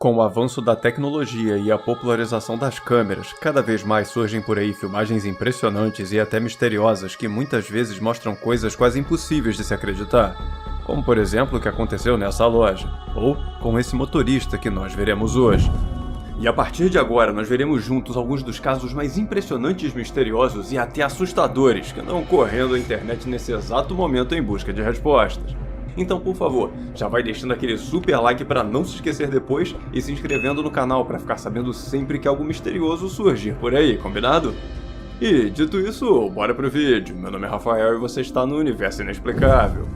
Com o avanço da tecnologia e a popularização das câmeras, cada vez mais surgem por aí filmagens impressionantes e até misteriosas que muitas vezes mostram coisas quase impossíveis de se acreditar. Como por exemplo o que aconteceu nessa loja, ou com esse motorista que nós veremos hoje. E a partir de agora nós veremos juntos alguns dos casos mais impressionantes, misteriosos e até assustadores que andam correndo a internet nesse exato momento em busca de respostas. Então, por favor, já vai deixando aquele super like para não se esquecer depois e se inscrevendo no canal para ficar sabendo sempre que algo misterioso surgir por aí, combinado? E, dito isso, bora pro vídeo. Meu nome é Rafael e você está no Universo Inexplicável.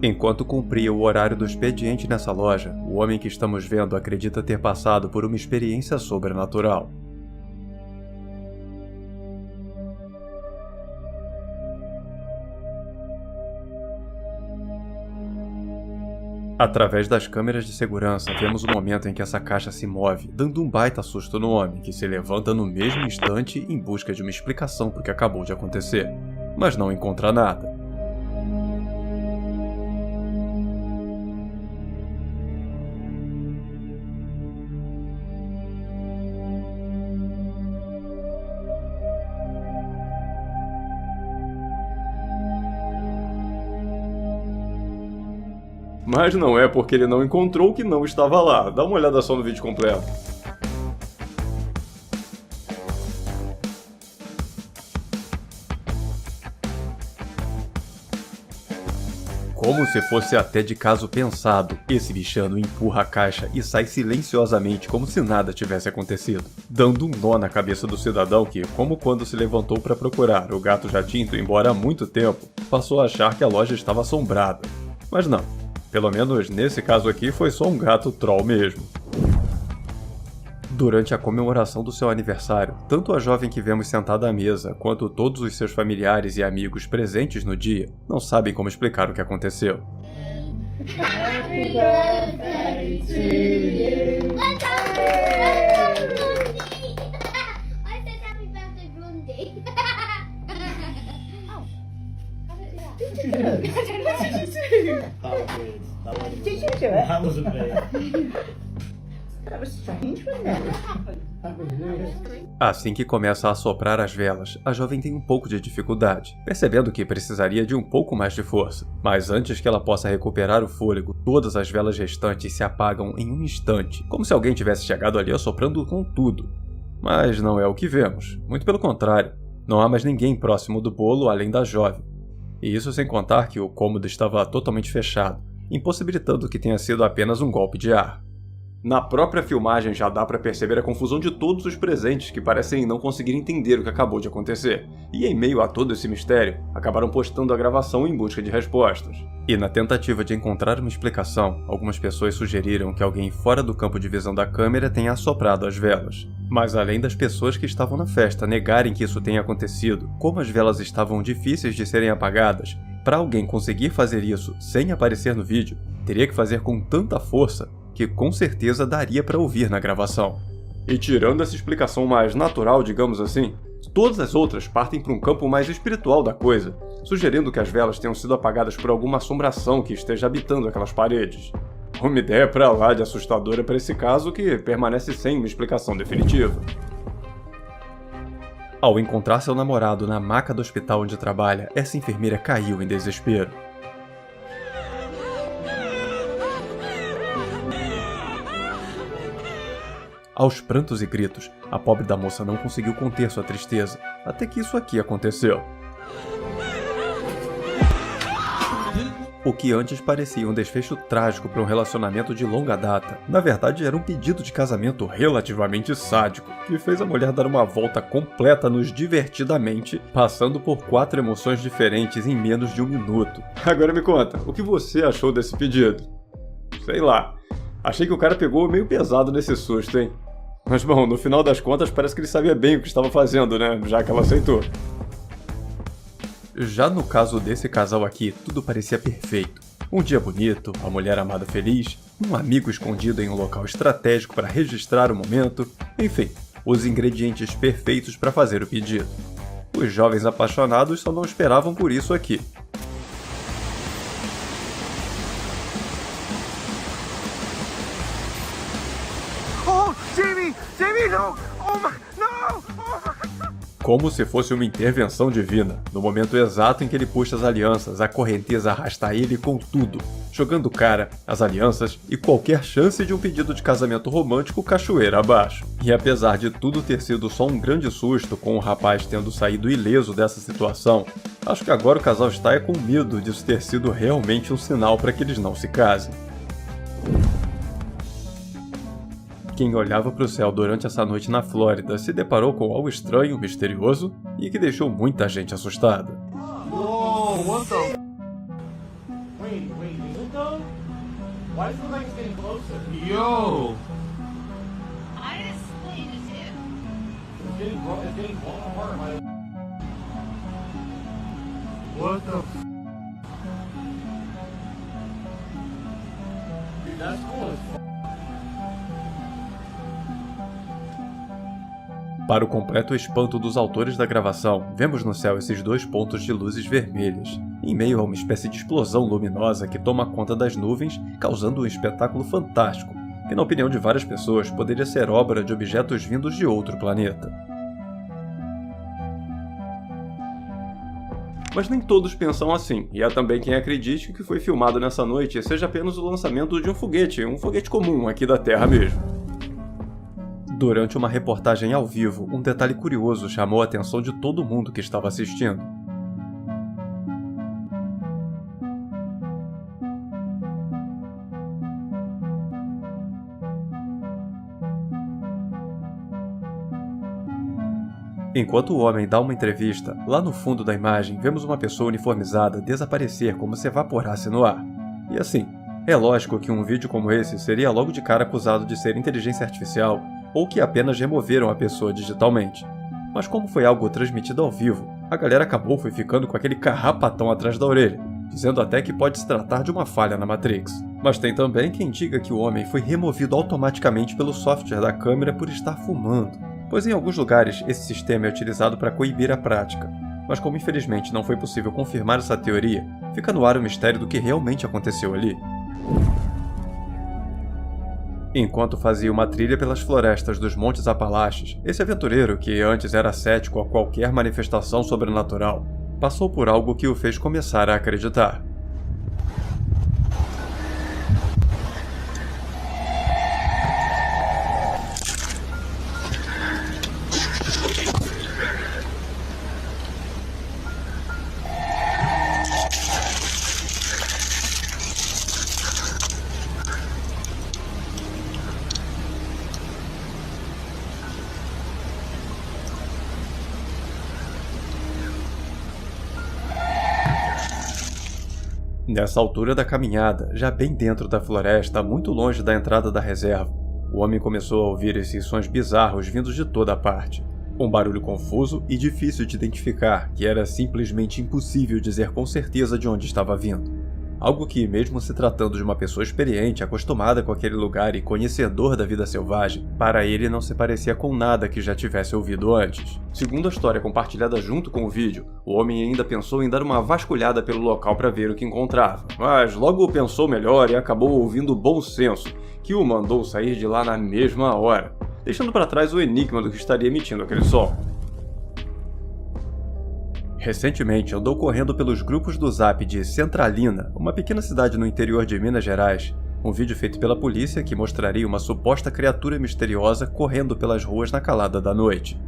Enquanto cumpria o horário do expediente nessa loja, o homem que estamos vendo acredita ter passado por uma experiência sobrenatural. Através das câmeras de segurança, vemos o momento em que essa caixa se move, dando um baita susto no homem, que se levanta no mesmo instante em busca de uma explicação para o que acabou de acontecer, mas não encontra nada. Mas não é porque ele não encontrou que não estava lá. Dá uma olhada só no vídeo completo. Como se fosse até de caso pensado, esse bichano empurra a caixa e sai silenciosamente como se nada tivesse acontecido, dando um nó na cabeça do cidadão que, como quando se levantou para procurar o gato já tinha ido embora há muito tempo, passou a achar que a loja estava assombrada. Mas não. Pelo menos nesse caso aqui foi só um gato troll mesmo. Durante a comemoração do seu aniversário, tanto a jovem que vemos sentada à mesa, quanto todos os seus familiares e amigos presentes no dia, não sabem como explicar o que aconteceu. Happy birthday to you. I said happy birthday, Blondie. Did you do it? That wasn't me. That was strange, wasn't it? Assim que começa a assoprar as velas, a jovem tem um pouco de dificuldade, percebendo que precisaria de um pouco mais de força. Mas antes que ela possa recuperar o fôlego, todas as velas restantes se apagam em um instante, como se alguém tivesse chegado ali assoprando com tudo. Mas não é o que vemos, muito pelo contrário. Não há mais ninguém próximo do bolo além da jovem. E isso sem contar que o cômodo estava totalmente fechado, impossibilitando que tenha sido apenas um golpe de ar. Na própria filmagem já dá para perceber a confusão de todos os presentes que parecem não conseguir entender o que acabou de acontecer, e em meio a todo esse mistério, acabaram postando a gravação em busca de respostas. E na tentativa de encontrar uma explicação, algumas pessoas sugeriram que alguém fora do campo de visão da câmera tenha assoprado as velas. Mas além das pessoas que estavam na festa negarem que isso tenha acontecido, como as velas estavam difíceis de serem apagadas, para alguém conseguir fazer isso sem aparecer no vídeo, teria que fazer com tanta força que com certeza daria para ouvir na gravação. E tirando essa explicação mais natural, digamos assim, todas as outras partem para um campo mais espiritual da coisa, sugerindo que as velas tenham sido apagadas por alguma assombração que esteja habitando aquelas paredes. Uma ideia pra lá de assustadora para esse caso que permanece sem uma explicação definitiva. Ao encontrar seu namorado na maca do hospital onde trabalha, essa enfermeira caiu em desespero. Aos prantos e gritos, a pobre da moça não conseguiu conter sua tristeza, até que isso aqui aconteceu. O que antes parecia um desfecho trágico para um relacionamento de longa data, na verdade era um pedido de casamento relativamente sádico, que fez a mulher dar uma volta completa nos divertidamente, passando por 4 emoções diferentes em menos de 1 minuto. Agora me conta, o que você achou desse pedido? Sei lá, achei que o cara pegou meio pesado nesse susto, hein? Mas bom, no final das contas parece que ele sabia bem o que estava fazendo, né? Já que ela aceitou. Já no caso desse casal aqui, tudo parecia perfeito. Um dia bonito, a mulher amada feliz, um amigo escondido em um local estratégico para registrar o momento, enfim, os ingredientes perfeitos para fazer o pedido. Os jovens apaixonados só não esperavam por isso aqui. No! Jamie! Jamie, no! Oh my... No! Oh my... Como se fosse uma intervenção divina, no momento exato em que ele puxa as alianças, a correnteza arrasta ele com tudo, jogando o cara, as alianças e qualquer chance de um pedido de casamento romântico cachoeira abaixo. E apesar de tudo ter sido só um grande susto com o rapaz tendo saído ileso dessa situação, acho que agora o casal está com medo disso ter sido realmente um sinal para que eles não se casem. Quem olhava para o céu durante essa noite na Flórida se deparou com algo estranho, misterioso e que deixou muita gente assustada. Whoa, what the... Wait, is it though? Why does it look like it's getting closer? Yo! I explained it to you. It's getting blown apart. What the... Dude, that's cool as fuck. Para o completo espanto dos autores da gravação, vemos no céu esses dois pontos de luzes vermelhas, em meio a uma espécie de explosão luminosa que toma conta das nuvens, causando um espetáculo fantástico, que na opinião de várias pessoas poderia ser obra de objetos vindos de outro planeta. Mas nem todos pensam assim, e há também quem acredite que o que foi filmado nessa noite seja apenas o lançamento de um foguete comum aqui da Terra mesmo. Durante uma reportagem ao vivo, um detalhe curioso chamou a atenção de todo mundo que estava assistindo. Enquanto o homem dá uma entrevista, lá no fundo da imagem vemos uma pessoa uniformizada desaparecer como se evaporasse no ar. E assim, é lógico que um vídeo como esse seria logo de cara acusado de ser inteligência artificial ou que apenas removeram a pessoa digitalmente. Mas como foi algo transmitido ao vivo, a galera acabou ficando com aquele carrapatão atrás da orelha, dizendo até que pode se tratar de uma falha na Matrix. Mas tem também quem diga que o homem foi removido automaticamente pelo software da câmera por estar fumando, pois em alguns lugares esse sistema é utilizado para coibir a prática. Mas como infelizmente não foi possível confirmar essa teoria, fica no ar o mistério do que realmente aconteceu ali. Enquanto fazia uma trilha pelas florestas dos Montes Apalaches, esse aventureiro, que antes era cético a qualquer manifestação sobrenatural, passou por algo que o fez começar a acreditar. Nessa altura da caminhada, já bem dentro da floresta, muito longe da entrada da reserva, o homem começou a ouvir esses sons bizarros vindos de toda parte. Um barulho confuso e difícil de identificar, que era simplesmente impossível dizer com certeza de onde estava vindo. Algo que, mesmo se tratando de uma pessoa experiente, acostumada com aquele lugar e conhecedor da vida selvagem, para ele não se parecia com nada que já tivesse ouvido antes. Segundo a história compartilhada junto com o vídeo, o homem ainda pensou em dar uma vasculhada pelo local para ver o que encontrava, mas logo pensou melhor e acabou ouvindo o bom senso, que o mandou sair de lá na mesma hora, deixando para trás o enigma do que estaria emitindo aquele som. Recentemente andou correndo pelos grupos do Zap de Centralina, uma pequena cidade no interior de Minas Gerais, um vídeo feito pela polícia que mostraria uma suposta criatura misteriosa correndo pelas ruas na calada da noite.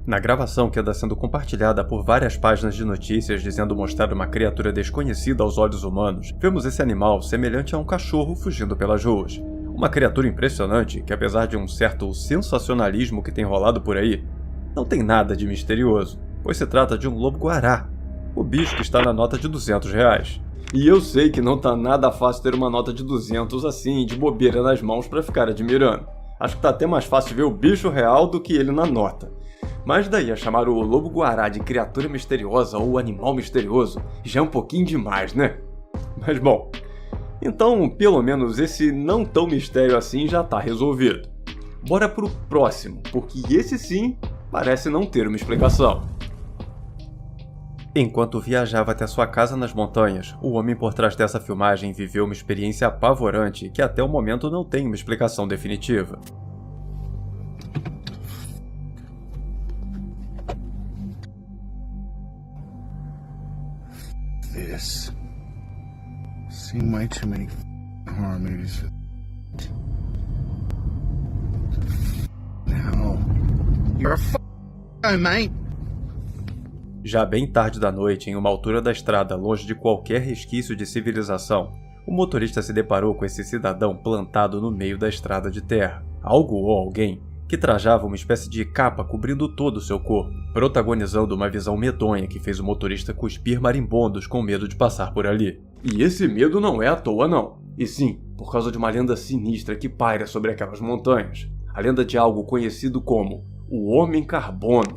Na gravação que anda sendo compartilhada por várias páginas de notícias dizendo mostrar uma criatura desconhecida aos olhos humanos, vemos esse animal semelhante a um cachorro fugindo pelas ruas. Uma criatura impressionante que, apesar de um certo sensacionalismo que tem rolado por aí, não tem nada de misterioso, pois se trata de um lobo-guará, o bicho que está na nota de R$200. E eu sei que não tá nada fácil ter uma nota de 200 assim, de bobeira nas mãos pra ficar admirando. Acho que tá até mais fácil ver o bicho real do que ele na nota. Mas daí a chamar o lobo-guará de criatura misteriosa ou animal misterioso já é um pouquinho demais, né? Mas bom, então pelo menos esse não tão mistério assim já tá resolvido. Bora pro próximo, porque esse sim parece não ter uma explicação. Enquanto viajava até sua casa nas montanhas, o homem por trás dessa filmagem viveu uma experiência apavorante que até o momento não tem uma explicação definitiva. This. Seen way too many horror movies. Now, you're a f***, mate. Já bem tarde da noite, em uma altura da estrada longe de qualquer resquício de civilização, o motorista se deparou com esse cidadão plantado no meio da estrada de terra. Algo ou alguém que trajava uma espécie de capa cobrindo todo o seu corpo, protagonizando uma visão medonha que fez o motorista cuspir marimbondos com medo de passar por ali. E esse medo não é à toa não, e sim, por causa de uma lenda sinistra que paira sobre aquelas montanhas. A lenda de algo conhecido como o Homem Carbono.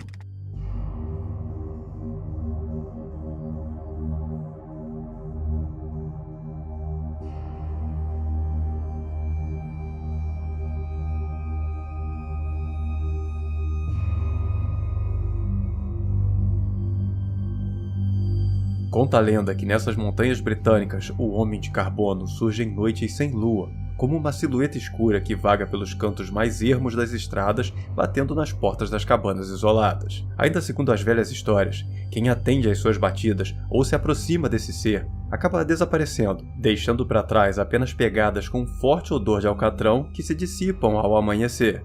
Conta a lenda que nessas montanhas britânicas, o Homem de Carbono surge em noites sem lua, como uma silhueta escura que vaga pelos cantos mais ermos das estradas, batendo nas portas das cabanas isoladas. Ainda segundo as velhas histórias, quem atende às suas batidas ou se aproxima desse ser, acaba desaparecendo, deixando para trás apenas pegadas com um forte odor de alcatrão que se dissipam ao amanhecer.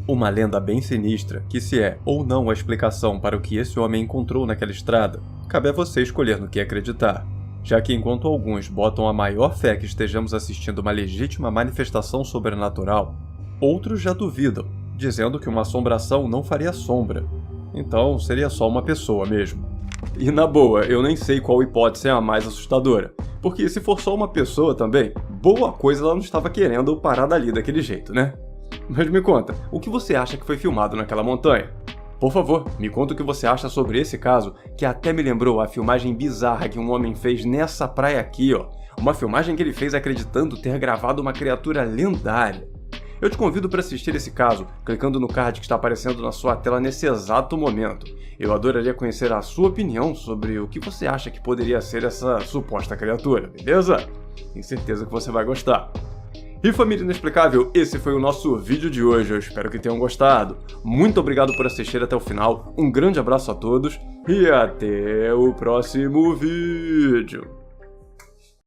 Uma lenda bem sinistra, que se é ou não a explicação para o que esse homem encontrou naquela estrada, cabe a você escolher no que acreditar, já que enquanto alguns botam a maior fé que estejamos assistindo uma legítima manifestação sobrenatural, outros já duvidam, dizendo que uma assombração não faria sombra, então seria só uma pessoa mesmo. E na boa, eu nem sei qual hipótese é a mais assustadora, porque se for só uma pessoa também, boa coisa ela não estava querendo parar dali daquele jeito, né? Mas me conta, o que você acha que foi filmado naquela montanha? Por favor, me conta o que você acha sobre esse caso, que até me lembrou a filmagem bizarra que um homem fez nessa praia aqui, ó. Uma filmagem que ele fez acreditando ter gravado uma criatura lendária. Eu te convido para assistir esse caso, clicando no card que está aparecendo na sua tela nesse exato momento. Eu adoraria conhecer a sua opinião sobre o que você acha que poderia ser essa suposta criatura, beleza? Tenho certeza que você vai gostar. E família inexplicável, esse foi o nosso vídeo de hoje, eu espero que tenham gostado. Muito obrigado por assistir até o final, um grande abraço a todos e até o próximo vídeo.